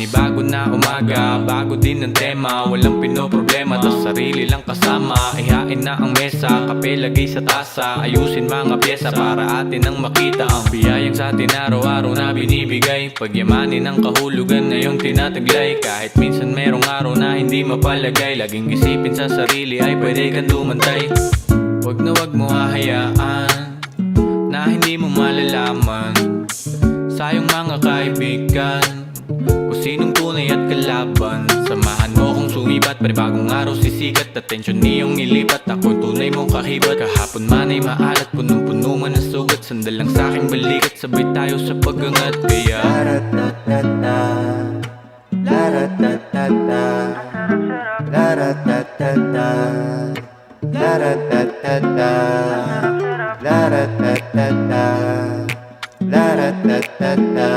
Panibago na umaga, bago din ang tema. Walang pinoproblema, tas sarili lang kasama. Ihain na ang mesa, kape lagay sa tasa. Ayusin mga pyesa para atin ang makita ang biyayang sa atin araw-araw na binibigay. Pagyamanin ang kahulugan na iyong tinataglay. Kahit minsan merong araw na hindi mapalagay, laging isipin sa sarili ay pwede kang dumantay. Wag na wag mo hahayaan na hindi mo malalaman sa iyong mga kaibigan kung sinong tunay at kalaban. Samahan mo kong sumibat, panibagong araw sisikat. Atensyon niyong ilipat, ako'y tunay mong kahibat. Kahapon man ay maalat, punong-puno man ang sugat. Sandal lang sa'king balikat, sabay tayo sa pag-angat. Kaya la-ra-ta-ta-ta, la-ra-ta-ta-ta, la-ra-ta-ta-ta, la-ra-ta-ta-ta, la-ra-ta-ta-ta, la-ra-ta-ta-ta.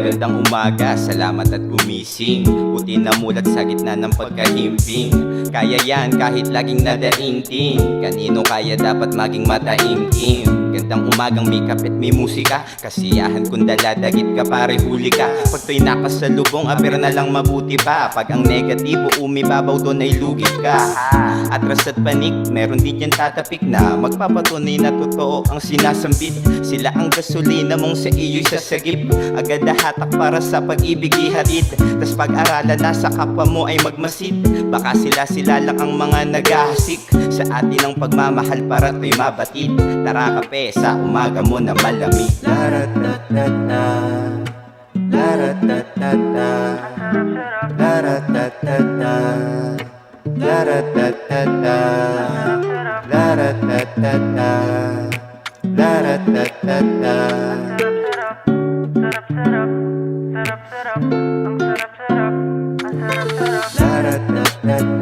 Magandang umaga, salamat at gumising. Puti na mulat sa gitna ng pagkahimping. Kaya yan kahit laging nadaingting. Kanino kaya dapat maging mataimtim. Gandang umagang may kapit, may musika. Kasiyahan kung daladagit ka pare huli ka. Pag to'y nakasalubong, aber na lang mabuti pa. Pag ang negatibo umibabaw doon ay lugi ka. Atras at panik, meron din dyan tatapik na magpapatunay na totoo ang sinasambit. Sila ang gasolina mong sa iyo'y sasagip. Agad hatak para sa pag-ibig ihatid. Tas pag-aralan na sa kapwa mo ay magmasid. Baka sila lang ang mga naghahasik sa atin ang pagmamahal para to'y mabatid. Tara kape sa umaga mo na malamig. La-ra-ta-ta-ta, la-ra-ta-ta-ta, la-ra-ta-ta-ta, la-ra-ta-ta-ta, la-ra-ta-ta-ta, la-ra-ta-ta-ta. La-ra-ta-ta-ta,